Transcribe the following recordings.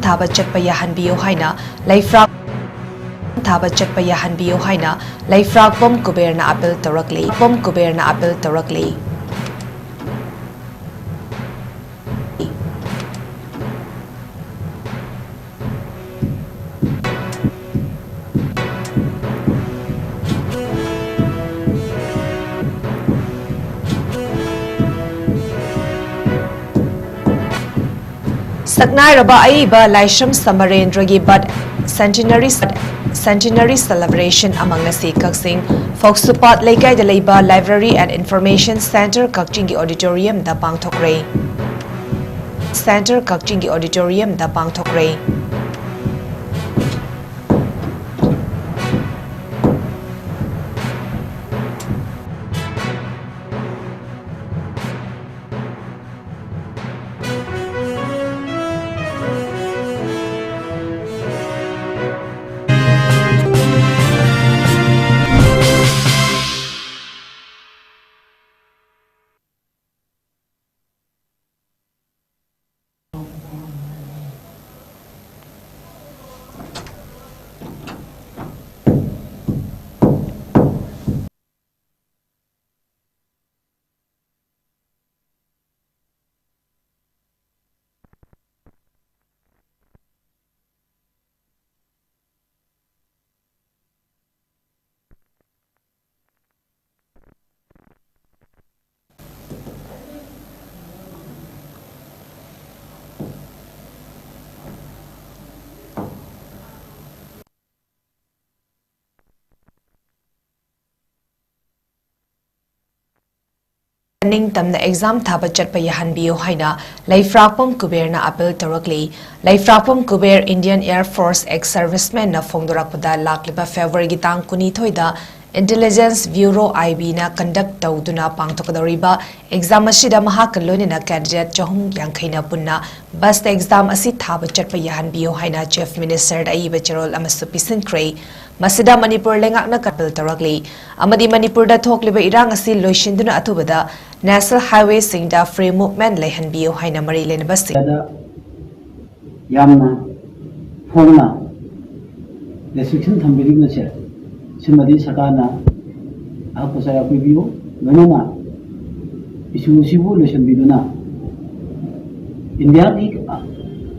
thaba chatpa yahanbiyo haina laifrak thaba chatpa yahanbiyo haina laifrak 𝐻𝐸𝐻 appeal tawrakli Saknai raba aiba laisham samarendragi but centenary celebration among nasi 𝐶𝐞𝐸𝐬 Folksupat Laikai da Leiba Library and Information Center 𝐶𝐞𝐸𝐬 Auditorium da pangthokre Ning tamna exam thaba chatpa yahanbiyo haina laifrakpam 𝐻𝐸𝐻 appeal tawrakli laifrakpam 𝐻𝐸𝐻 Indian Air Force ex-serviceman na phongdorakpada lakliba February gi tang 22 da Intelligence Bureau IB na conduct tawduna pangthokadoriba exam asida mahakaloina candidate 380 na punna bus exam asi thaba chatpa yahanbiyo haina Chief Minister da aiba cherol amasu pisinkhre Masida Manipur lengakna kapil tarakli amadi Manipur da thokliba irang asi loishinduna athubada National Highway singda free movement lehanbiyo haina mari lenabasi yamna phongna restriction thambiri nache simadi sakana apusaya kubiyo ganana isu sibu loishandiduna India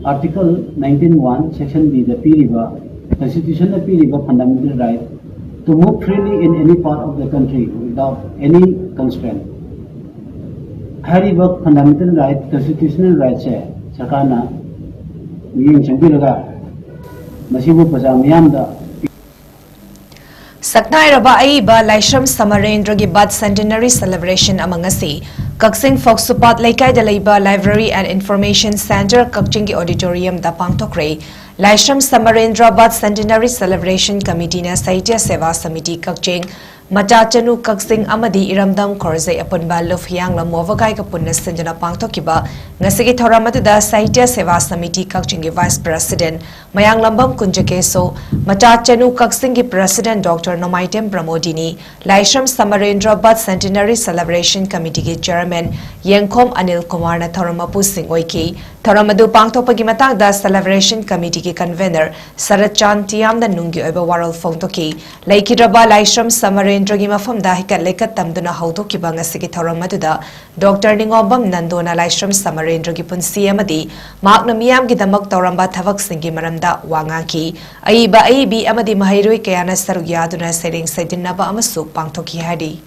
article 19(1) section B the periba Constitution appeal fundamental right to move freely in any part of the country without any constraint. Hari work fundamental right, constitutional rights है सरकारना ये चंबीरगा मसीबो पजामियाम दा Saknai raba aiba laisham samarendragi but centenary celebration among asi 𝐶𝐸𝐬 Folksupat Laikai da Leiba Library and Information Center 𝐶𝐸𝐬 Auditorium da pangthokre Laisham Samarendra But Centenary Celebration Committee na Sahitya Seva Samiti 𝐶𝐸𝐬 Matachanu 𝐶𝐸𝐬 amadi iramdam khorzai apunba lofhyangla movagai ka punna sinjana pangthokiba ngasigi thoramatuda Sahitya Seva Samiti 𝐶𝐸𝐬 Vice President Mayanglambam Kunjakeso Matachanu 𝐶𝐸𝐬 President Dr. Nomaitem Pramodini Laisham Samarendra But Centenary Celebration Committee Chairman 𝐁𝐫𝐽 𝐁𝐫𝐽 Thoramapu Singh oiki Thoramadu pangthokpagi matangda Celebration Committee Convener Sarachan Tiamda nungi oiba warol phongtoki Laikidraba Laisham Samarendragi mafamda hikat lekat tamduna hautokiba ngasigi thoramaduda Dr. Ningobam Nandona Laisham Samarendragi punsi amadi mahakna miyamgi damak tawramba thabaksingi maramda wangaki aiba aibi amadi mahairoi kayana saruk yaduna sereng saidinaba amasu pangthoki hadi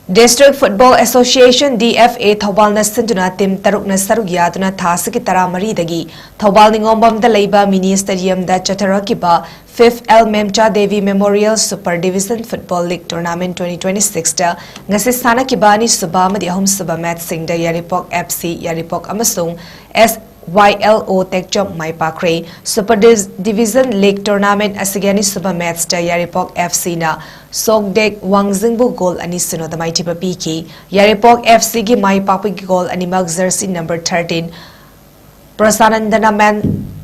District Football Association DFA Thobal na sinduna team taruk na saruk yaduna thasiki taramari dagi Thobal ningombam da leiba mini stadium da chatarakiba 5th L Memcha Devi Memorial Super Division Football League Tournament 2026 da ngasi sana kibani suba amadi ahum suba match sing da Yaripok FC Yaripok amasung SYLO Tekchop Maipakre Super Division League Tournament asigani suba match da Yaripok FC na Sogdek Wangzingbu goal ani suno da maitipa piki Yaripok FC gi Maipakpi goal ani mag jersey number 13 Prasanandana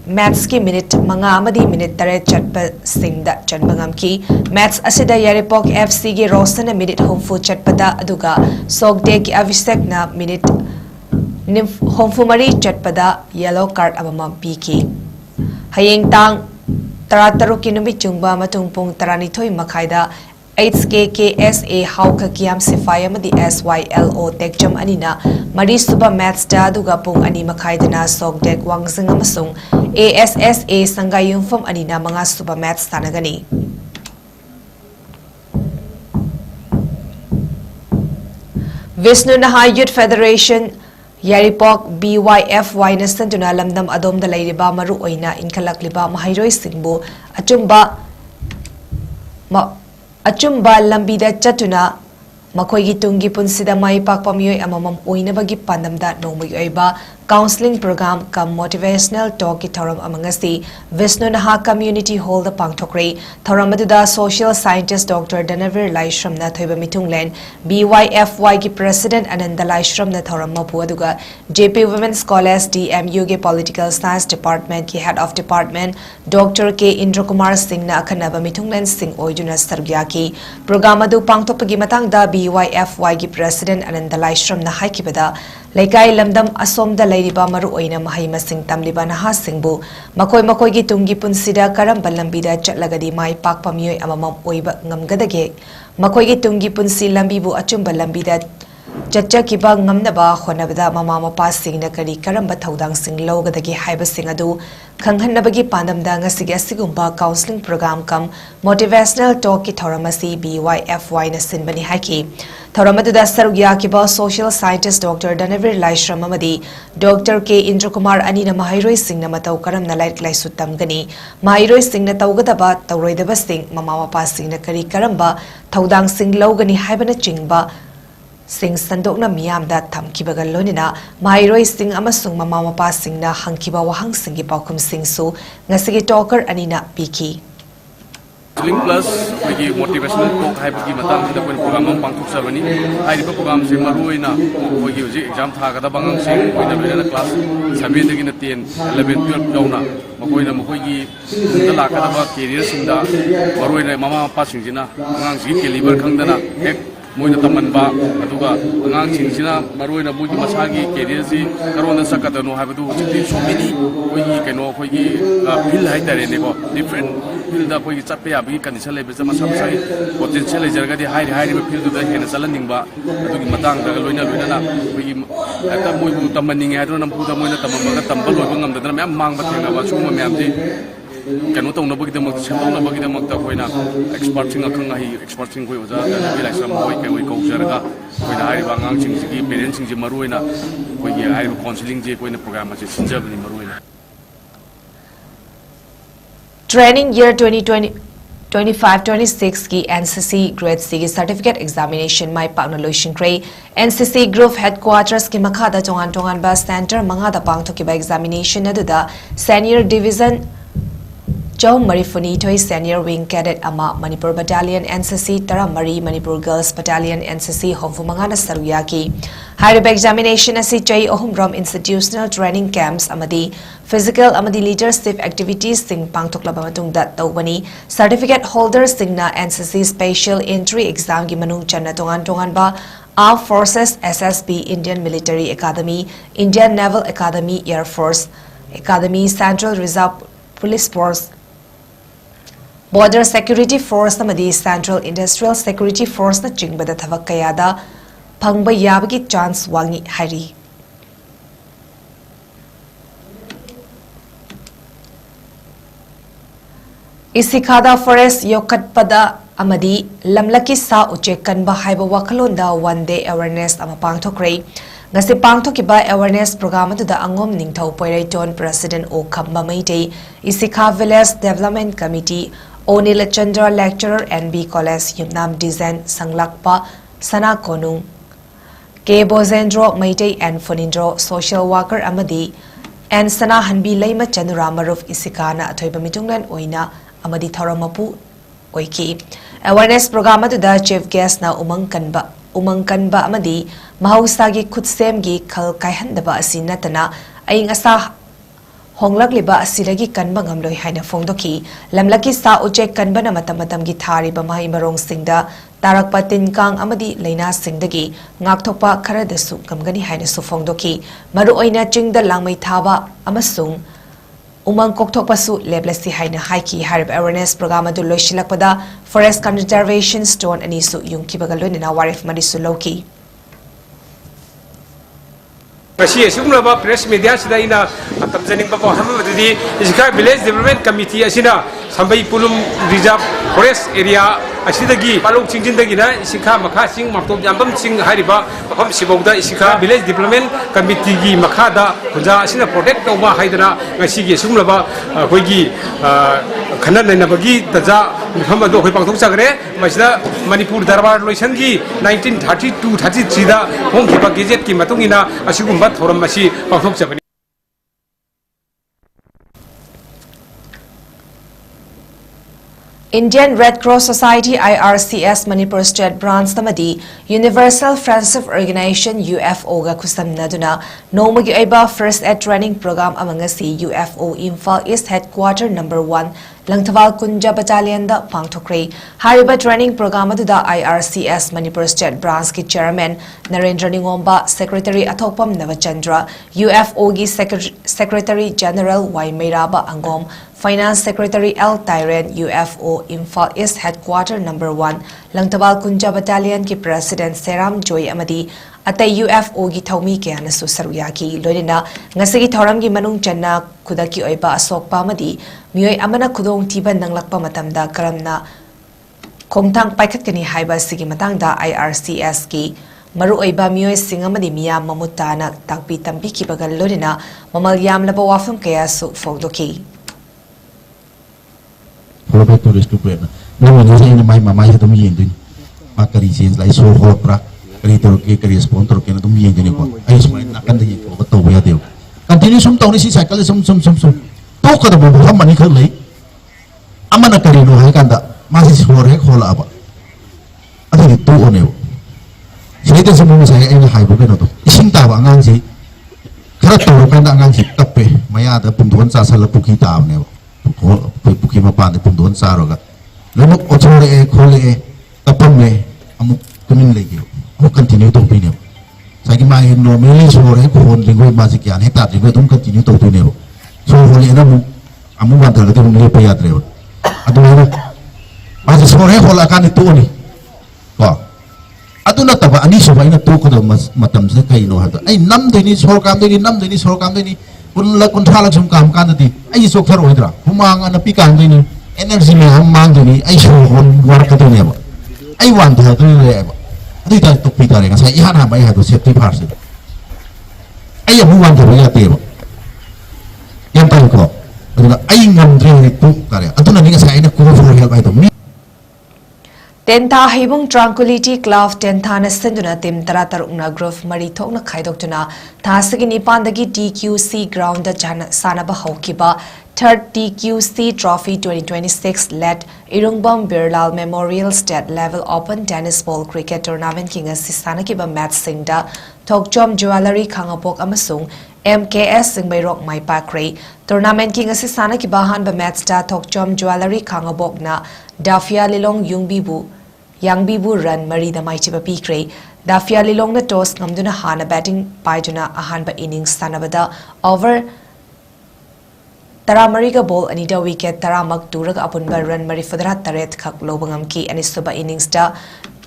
match ki minute manga amadi minute tare chatpa singda chanbangam ki match asida Yaripok FC gi Rosan minute home foot chatpada aduga Sogdek ki Avishek na minute humfumari chatpada yellow card amamam piki. Hayeng tang Tarataruki numit chungba matung pung taranitoy makhaida 𝐋𝐢𝐯𝐞𝐲𝐬 𝐁𝐫𝐴𝐬 SYLO tekjam anina mari suba maths da duga pung ani makhaidana sokdek wangzing amasung ASSA sangayungfam anina mga suba maths tanagani. Vishnu Naha Youth Federation Yaripok BYFY na sanduna lamdam adom da layriba maru oina inkalakliba mahayroi singbu achumba lambida chatuna makoigi tungi punsida mai pakpa miyoi amamam oinabagi pandamda nongmoi oiba counseling program kam motivational talk ki thoram amangasi Vishnu Naha Community Hall da pangthokre thoram aduda social scientist Dr. Danavir Laishram na thoiba mitunglen BYFY ki president Ananda Laishram na thoram mapu aduga JP Women's College DMU ge political science department ki head of department Dr. 𝐾𝐸𝐸 na akhanaba mitunglen sing oijuna sargya ki program adu pangthokpagi matangda BYFY ki president Ananda Laishram na haikibada Laikai lamdam asomda lairiba maru oina mahai masing tamliba naha singbu makoi gi tungi punsida karamba lambida chatlagadi mai pakpa miyoi amamam oiba ngamgadage makoi gi tungi punsi lambibu achumba lambida chachkiba ngamnaba khonabada mama mapa singna kari karamba thaudang sing logadagi haiba sing adu khanghanabagi pandamda ngasigi asigumba counseling program kam motivational talk ki thoramasi BYFY na sinbani haki Thoramadu Sarugya Kiba social scientist Dr. Danavir Laishram Amadi Dr. 𝐾𝐸𝐸 Anina Mahairoi Singh na matau karam na light lai sutam gani Mahairoi Singh na taugadaba tauroidaba Singh mama mapa Singh na kari karamba thaudang Singh logani haibana chingba Singh sandokna miyamda thamkibaga lonina Mahairoi Singh amasung mama mapa Singh na hangkiba wahang Singh gi paukum Singh su ngasigi talker anina piki Link plus bagi motivational talk hai bagi matang kita pun program pangtuk sabani hai di program se maruina bagi uji exam tha kada bangang sing koina bela class 7 dagi na 10 11 12 dauna makoina makoigi dala kada ba career singda maruina mama papa singjina ngang si caliber khangdana ek moina tamanba aduga ngang singsina maruina bugi masagi career si karona sakadano habadu uji so many koigi keno koigi feel hai tare ne ko different feel da koigi chape abi condition level sama samsai potential lejarga di hai feel da hena salaninba adugi matang da loina na koigi ata moibu tamaninge adu nampu da moina tamamba tamba loiba ngamdana mem mangba thenga ba suma mem ji kanu tong na bagi damak sentong na bagi damak ta koina expert sing akhang hi expert sing koi oja da bi lai sam hoi kai oi koujarga koina hai bangang sing ji parents sing ji maruina koi gi hai counseling ji koina program ma ji sinjab ni maruina Training year 2025-26 ki NCC grade C ki certificate examination mai pakna loishin kray NCC group headquarters ki makhada tongan ba center mangada pangthoki ba examination aduda senior division Chau Marifuni Toy Senior Wing Cadet Ama Manipur Battalion NCC Taramari Manipur Girls Battalion NCC Homfumangana Saruyaki Higher examination asi Chai Ohumram Institutional Training Camps Amadi Physical Amadi Leadership Activities Sing Pangtoklaba Matung Dat Tawani Certificate Holders Singna NCC Special Entry Exam Gi Manung Channa Tongan Ba Armed Forces SSB Indian Military Academy Indian Naval Academy Air Force Academy Central Reserve Police Force Border Security Force namadi Central Industrial Security Force na chingbada thabak kayada phangba yabagi chance wangi hari Isikhada Forest yokatpada amadi lamlaki sa uche kanba haiba wakhalonda one day awareness ama pangthokre ngasi pangthokiba awareness program atuda angom ningthau poiraiton President O Khamba Maitei Isikha Village Development Committee Onila Chandra Lecturer NB College Yumnam Design Sanglakpa Sana Konung 𝐾𝐸𝐸 Maitei and Funindro Social Worker Amadi and Sana Hanbi Laima Chanura Maruf Isikana Athoiba Mitunglan Oina Amadi Thoramapu Oiki Awareness Program atuda Chief Guest na Umang Kanba Amadi Mahausagi Khutsem gi khal kaihandaba asi natana aing asa honglakliba asidagi kanba ngamloi haina phongdoki lamlaki sa ujek kanbana matam gi thari ba mai marong singda tarak patin kang amadi leina singdagi ngakthokpa kharadasu kamgani haina su phongdoki maru oina chingda langmai thaba amasung umang kokthokpasu leblasi haina haiki harib awareness program adu loisilakpada forest conservation stone anisu yungkibagalonina warif marisu loki Kasi sumlaba press media sida ina tamjaning ba hama di isika village development committee asina sambai pulum reserve forest area asidagi palung chingjindagi na isika makha sing maptop jambam sing hariba mafam sibauda isika village development committee gi makha da huja asina protect tawba haidana ngasi gi sumlaba hoigi khanan naina bagi taja mafam ado hoi pangthok sagre masida manipur darbar loisan gi 1932 33 da hongkiba gazette ki matungina asigumba thoram masi pangthok jabani Indian Red Cross Society IRCS Manipur State Branch Tamadi Universal Friendship Organization UFO ga kusamnaduna nomagi aiba First Aid Training Program amangasi UFO Imphal East Headquarter number 1 Langthawal Kunja Battalion da pangthokre hariba training program aduda IRCS Manipur State Branch ki Chairman Narendra Ningomba Secretary Athopam Navachandra UFO gi Secretary General Y Meiraba Angom Finance Secretary L. Tyren UFO Imphal East Headquarter number 1 Langthawal Kunja Battalion ki President Seram Joy Amadi Atay UFO gi Thaumi ke anasu saruyaki loinina ngasigi thoram gi manung channa khudaki oiba asokpa amadi mioi amana khudong tiba nanglakpa matamda karamna khongthang paikhatkani haiba sigi matangda IRCS ki maru oiba mioi singamadi miya mamutana takpi tambi ki bagal loinina mamal yamlaba wafam kaya su fogdoki Kalau tulis tu pernah, namun saya ini mai satu minggu ini, maka di sini saya suruh kalau prak, kari sponsor kena tu minggu ini kok, ayo semua akan jadi kau betul ya dia. Kan ini semua tahun ini saya kali semua, tahu kata bawa sama ni kali, aman kari nu hai kan tak, masih suruh kalau apa, ada itu oneu. Saya itu semua saya ini hai bukan itu, isim tahu angan sih, kalau tahu kan tak angan sih, tapi maya ada pembunuhan sasar lepuh kita oneu. Buki mapan di pun doon saro ka. Lalu ochore khole tapam le amuk kuning lagi. Amuk continue to pin. Saya ki mai normally sore khon lingoi masih kian hetat lingoi tum continue to pin. So khole na mu amu bantal ke mu le payat re. Adu na masih sore khola kan itu ni. Ko. Adu na taba ani so bai na tu ko do matam se kai no hata. Ai nam de ni sor kam de ni nam de ni sor kam de ni kun thalak sum kam kan ti ai sok thar oidra humang ana pikan de ni energy me ham mang de ni ai so hon war ka de ni ba ai wan tha de le ba adi ta tok pi ta re sai ihan ha bai ha do safety first ai ya mu wan de ya te ba yang ta ko adu ai ngam de ni tu ta re adu na ni sai na ku for help ai to mi Tenta Hibung Tranquility Club Tenta na senduna tim taratarukna grove mari thokna khaidokuna thasagi nipandagi TQC ground da sanaba haukiba third TQC Trophy 2026 led Irungbam Birlal Memorial State Level Open Tennis Ball Cricket Tournament king sisanakiba match singda Thokchom Jewelry Khangapok amasung MKS Singbairok Mai Pakre Tournament king sisanakiba hanba match da Thokchom Jewelry Khangapok na Dafia Lilong Yangbibu run Marie the Maichiba Pikre. Dafia Lilong the toss Namduna Hana batting Paijuna Ahanba innings Sanabada over Taramariga ball Anita wicket Taramak Durag Apunba run Marie Fadra Taret Kak Lobangamki and Suba innings da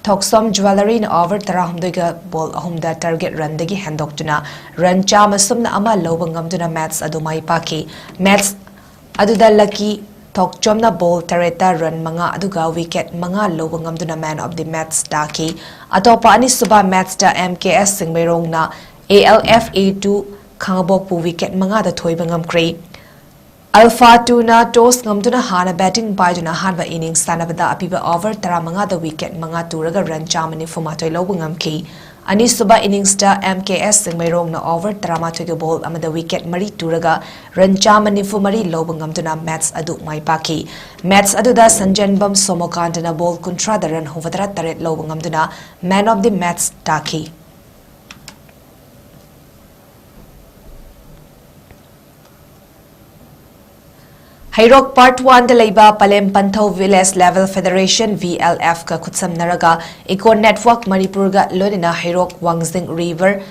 Thoksom Jewelry over Tarahumdiga ball Ahumda target run degi Handoktuna run Chamasumna Ama Lobangamduna Mats Adumai Paki Mats Aduda Lucky Thokchomna ball tareta run manga aduga wicket manga lobangamduna man of the match daki atopa ani suba match da MKS Singbairong na ALF A2 khangabok pu wicket manga da thoibangam kre Alpha 2 na toss ngamduna hana batting baiduna hanba innings sanabada apiba over tara manga da wicket manga turaga run chamani fumatoi lobangam ki ani suba innings da MKS Singbairong na over taramatoi ball amada wicket mari turaga run chamani fumari lobangam duna match adu mai paki match adu da Sanjanbam Somokantana ball kuntra da run hovadra taret lobangam duna man of the match taki Hairok Part 1 da leiba Palem Panthau Village Level Federation VLF ka khutsam naraga Eco Network Manipur ga lonina Hairok Wangzing River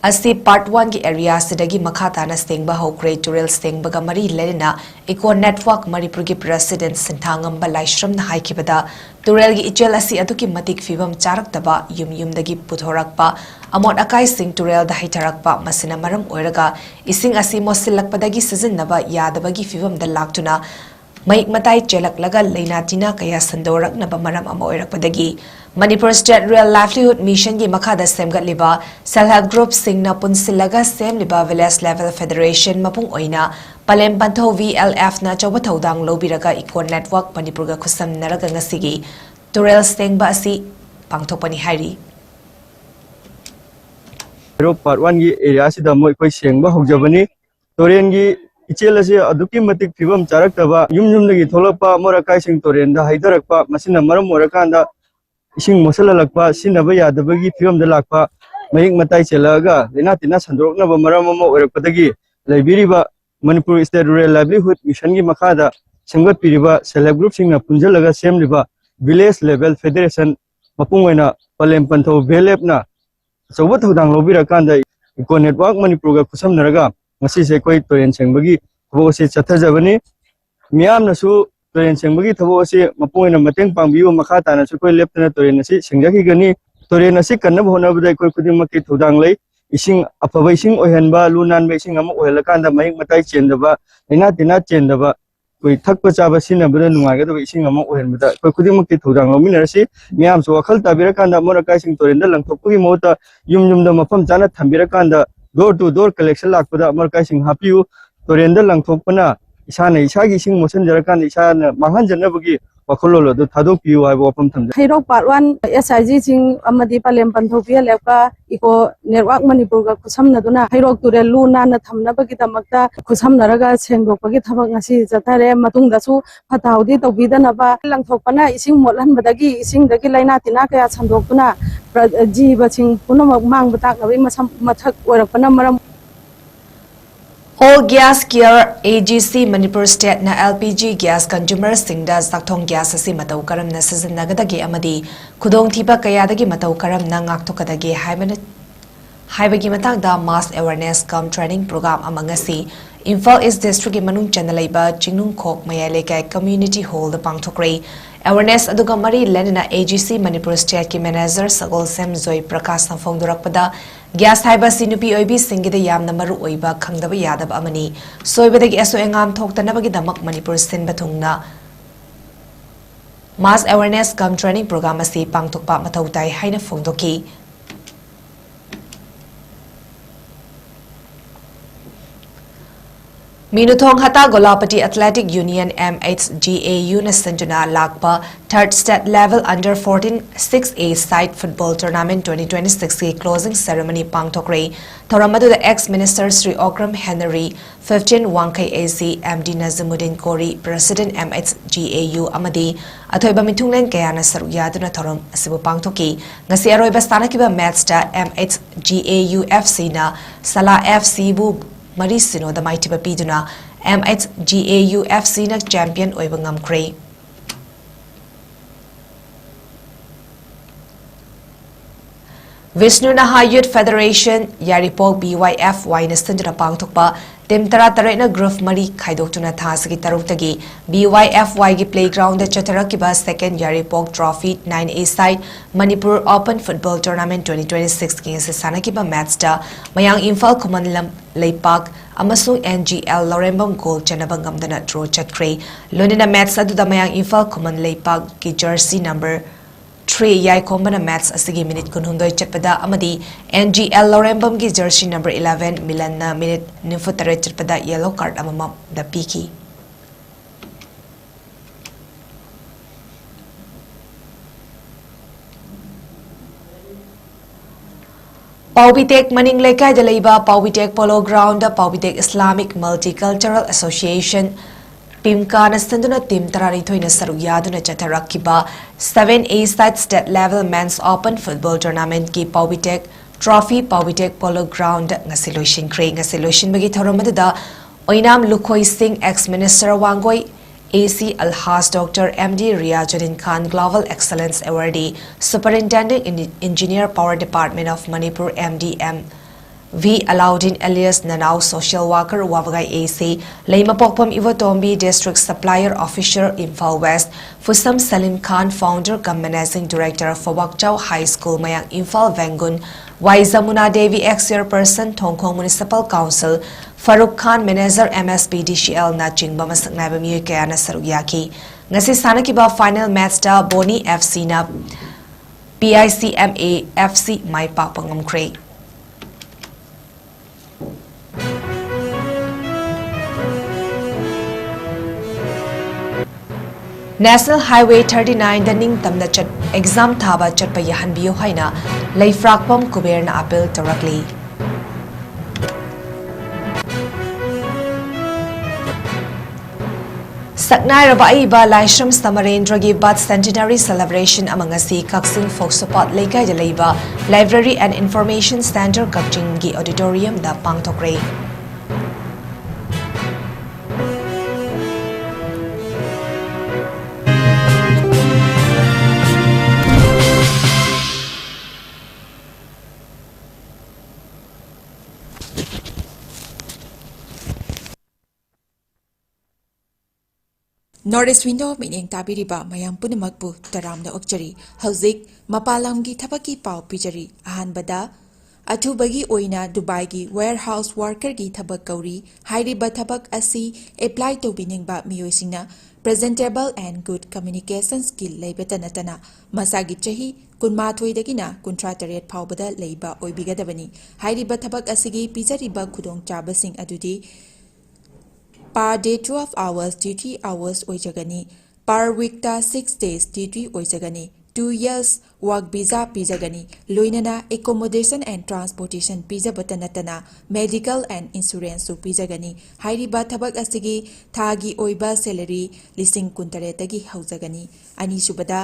asi Part 1 ki area sidagi makhatana stengba hokre turel stengba ga mari lenina Eco Network Manipur ki President Sinthangam Balaishram na haikibada turel gi ichel asi aduki matik fibam charak taba yum dagi puthorakpa amot akai sing turel da haitarakpa masina maram oiraga ising asi mosilakpadagi season naba yadabagi fibam da laktuna Maik matai chelak laga leina tina kaya sandorak na bamaram ama oirakpadagi Manipur State Rural Livelihood Mission gi makhada semgat liba self-help group singna punsilaga sem liba village level federation mapung oina Palem Panthau VLF na chawba thodang lobiraga Eco Network Manipur ga khusam naraga ngasigi turel stengba asi pangthopani hairi Hairok Part 1 gi area sida moi koi sengba hogjabani toren gi ichel ase aduki matik fibam charak taba yum lagi tholakpa morakai sing toren da haidarakpa masina maram morakanda ising mosalalakpa sinaba yadabagi fibam da lakpa mayik matai chelaga lena tina sandrokna ba maram ma orakpadagi laibiriba Manipur State Rural Livelihood Mission gi makhada sengbat piriba self group singna punjalaga semliba village level federation mapungoina Palem Panthau VLF na Sobat hudang lobira kanda Eco Network Manipur ga kusam naraga ngasi se koi toren sengbagi thabo se chathajabani miam na su toren sengbagi thabo se mapoina mateng pangbiu makha ta na su koi leptana toren si sengjaki gani toren si kanna bhona budai koi kuding makki thudang lei ising apabai sing ohenba lunan be sing am ohela kanda mai matai chendaba ina tina chendaba koi thakpa chaba sina bada nungai ga ising am ohenba koi kuding makki thudang lomin si miam su akhal tabira kanda mora kai sing toren da langthokpi mota yum da mafam chana thambira kanda door to door collection lakpada markai sing hapiu torenda langthokpana isana isagi sing motion jarakan isana manghan janabagi wakholo do thadok piu ai wapam thamja Hairok Part 1 SIG sing amadi Palem Panthau VLF ka Eco Network Manipur ga khusam na duna Hairok turel lu na na thamna bagi tamakta khusam naraga sengdok bagi thabak ngasi jathare matung da su phathaudi tobidana ba langthokpana ising motlan badagi ising dagi laina tina kaya sandokuna jiba sing punamak mang batak nabi mathak orakpana maram All gas gear AGC Manipur State na LPG gas consumer singda sakthong gas asi matau karam na season nagadagi amadi khudong thiba kayadagi matau karam na ngaktokadagi haibagi matangda mass awareness cum training program amangasi Imphal East District manung chanalaiba Chingnung Khok Mayalekai Community Hall the pangthokre awareness aduga mari lenina AGC Manipur State ki manager Sagol Sem Zoi Prakash na phongdurakpada gas haiba sinupi oibi singida yamna maru oiba khangdaba yadab amani soibadagi aso engam thoktanabagi damak Manipur sin bathungna mass awareness cum training program asi pangthokpa mathautai haina phongdoki Minuthong Hata Golapati Athletic Union 𝐿HGAU na sanjuna lakpa third state level under 14 6A side football tournament 2026 ki closing ceremony pangthokre thoramadu the ex-minister Sri Okram Henry 15 𝐂𝐲𝐸 Nazimuddin Kori President 𝐿HGAU amadi athoiba mithunglen kayana saruyaduna thoram asibu pangthoki ngasi aroiba stanakiba match ta 𝐿HGAU FC na Sala FC bu Mari Sino the mighty Papiduna 𝐿HGAU FC na champion oiba ngamkre Vishnu Naha Youth Federation Yaripok BYFY na sanjuna pangthokpa Tim tara na group mari khaidokuna thasagi taruktagi BYFY gi playground da chatarakiba second Yaripok Trophy 9A side Manipur Open Football Tournament 2026 ki sanakiba match da mayang Imphal Kumanlam Leipak amasung NGL Lorembam goal chanaba ngamdana draw chatkre lonina match adu da mayang Imphal Kuman Leipak ki jersey number 3 yai kombana match asigi minute kunhundoi chatpada amadi NGL Lorembam gi jersey number 11 Milan na minute 93 chatpada yellow card amama da piki Paubitek Maning Lekai da leiba Paubitek Polo Ground da Paubitek Islamic Multicultural Association Pimka na sanduna tim tarari thoina saruyaduna chatarakiba 7A state level men's open football tournament ki Paubitek Trophy Paubitek Polo Ground ngasiloishin bagi thoramada Oinam 𝐋𝐢𝐯𝐶 ex-minister Wangoi AC Alhas Dr. MD 𝐍𝐞𝐰𝐬 Global Excellence Awardee Superintendent Engineer Power Department of Manipur MD V. Alauddin alias Nanau Social Worker Wabagai AC Leimapokpam Ivotombi District Supplier Officer Imphal West Fusam Salim Khan Founder cum Managing Director for Wakchau High School Mayang Imphal Vengun Waizamuna Devi ex-chairperson Thongkhong Municipal Council Farooq Khan Manager MSPDCL na chingba masaknaiba miyoy kaya na sarug yaki. Ngasi sanakiba final match da Boni FC na PICMA FC may papangamkray. National Highway 39 da ningtam na chat exam thaba chatpa yahanbiyo haina leifrakpam kuber na appeal tarakli. Saknai Rabaiba Laishram Samarendra gi Bad Centenary celebration among asi 𝐋𝐢𝐯𝐞 𝐍𝐞𝐰𝐬 𝐁𝐫𝐴 Library and Information Center 𝐶𝐞𝐲 Auditorium da pangtokre. Northeast window meaning tabiriba mayam punamakpu taramna okjari hauzik mapalamgi thabaki pau pijari ahanbada athubagi oina Dubai gi warehouse worker gi thabak kauri hairiba thabak asi apply to biningba miyoisingna presentable and good communication skill leibetanatana masagi chahi kunmathoi dagina kuntrataret phawbada leiba oibigadabani hairiba thabak asigi pijariba khudong chabasing adudi per day 12 hours duty hours oijagani per week ta 6 days duty oijagani 2 years work visa pijagani loinana accommodation and transportation pijabatanatana medical and insurance su pijagani hairiba thabak asigi thagi oiba salary lising kuntaretagi haujagani ani subada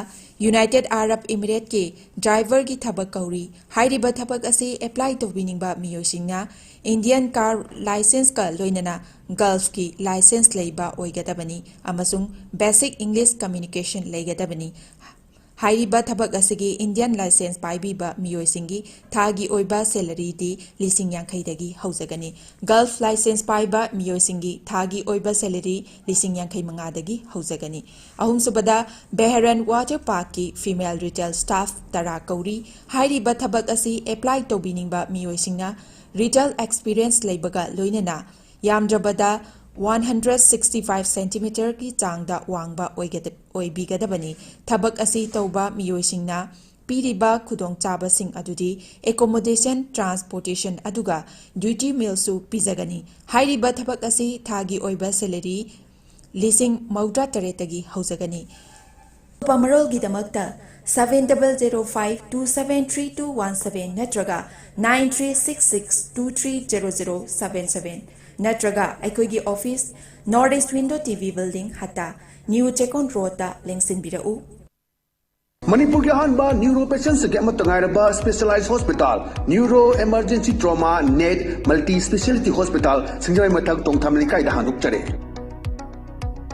United Arab Emirates ke driver gi thabak kauri hairiba thabak asi apply to winingba miyosingna Indian car license ka loinana Gulf ki license leiba oigadabani amasung basic English communication leigadabani hairiba thabak asigi Indian license paibiba miyoisingi thagi oiba salary di lising yankhay dagi haujagani Gulf license paiba miyoisingi thagi oiba salary lising yankhay manga dagi haujagani ahum subada Beharan Water Park ki female retail staff tara kauri hairiba thabak asi apply to biningba miyoisingna retail experience leibaga loinana yamdrabada 165 cm ki changda wangba oibigadabani thabak asi tauba miyoisingna piriba khudong chabasing adudi accommodation transportation aduga duty meal su pizagani hairiba thabak asi thagi oiba salary lising maudra taretagi haujagani pamarol gidamakta 7005273217 natraga 9366230077 natraga aikoigi office Northeast Window TV building hata New Chekon Road da lengsin birau Manipur के अहानबा neuro patients के मतंगायरबा specialised hospital neuro emergency trauma नेट multi speciality hospital सिंजय मथक तोंगथामली कायदा हानुकचरे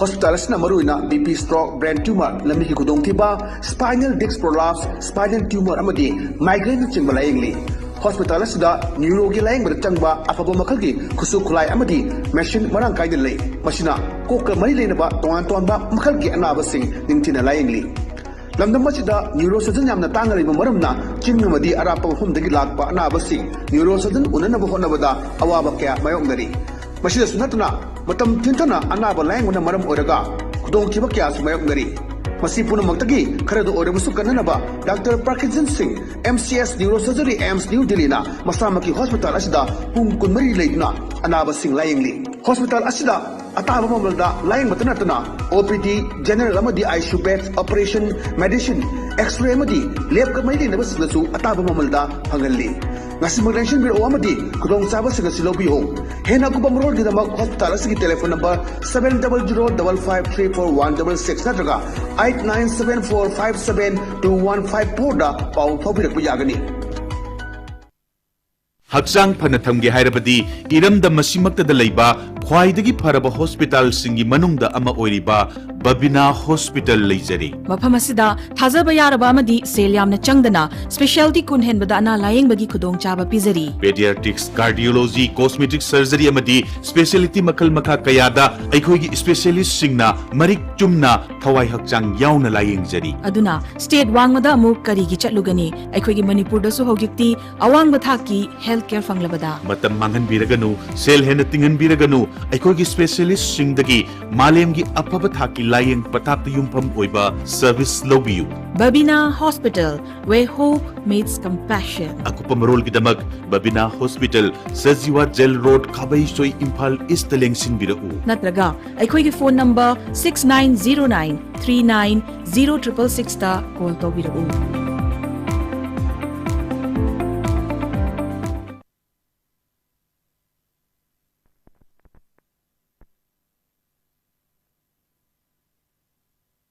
hospital असना मरुइना बीपी स्ट्रोक ब्रेन ट्यूमर लम्बी की खुदोंगथिबा spinal disc prolapse spinal tumour अमदी माइग्रेन चिंगबा लायंगली हॉस्पिटल असदा न्यूरो की लायंगबा चंगबा अफबा मखल की खुसु खुलाई अमदी मशीन मरांग कायदे लay मशीना कोक मरी लेनबा तोंगान तोंबा मखल की अनाबसिंग निंगथिना लायंगली लमदम मचिदा neuro surgeon यामना तांगरिबा मरमना चिंगमदी अरापा मफुमदगी Lakpa अनाबसिंग neuro surgeon उननबा होनबदा अवाबा कया मायोंगदरी मशीदा सुनतना मतम थिंथना अनाबा लायंगना मरम ओरगा खुदोंखिबा कया सुमायोंगदरी मसी पुनमक्तगी खरदो ओरबसु कन्ननबा doctor Parkinson Singh MCS neuro surgery AIIMS न्यू दिल्लीना मसामकी हॉस्पिटल असिदा पुंग कुनमरी लेदना अनाबा सिंह लायंगली हॉस्पिटल असिदा अताबा ममलदा लायंग मतनतना OPD जनरल अमदी ICU bed operation medicine X ray अमदी लैब का मई लेनबसु अताबा ममलदा फंगल्ली Nasimagdensyon Bureau Amadi, Kudong Sabas sa Silobiho. Hena ko bamrol di namag hospital sa telephone number 700-553-4166 na traga 8974572154 da pao pabirak pajagani. Hakchang phana thamge hairabadi iramda masimakta da leiba khwaidagi pharaba hospital singi manungda ama oiriba Babina Hospital leijari. Mafam asida thazaba yaraba amadi sel yamna changdana specialty kun henbada ana layeng bagi khudong chaba pizari. Pediatrics, cardiology, cosmetic surgery amadi specialty makal makha kayada aikhoigi specialist singna marik chumna thawai hakchang yauna layeng jari. Aduna state wangmada amu karigi chatlugani aikhoigi manipur da su hojikti awang bathaki healthcare fanglabada. Matam mangan biraganu sel hena tingan biraganu aikhoigi specialist singdagi malemgi apaba thaki layeng patapta yumpham oiba service lobiyu. Babina Hospital, where hope meets compassion. Akupa marol gidamak Babina Hospital, Sajiwa Jail Road, Kabay Soy Impal East Lengsin birau. Natraga aikhoigi phone number 6909 390666 ta call to birau.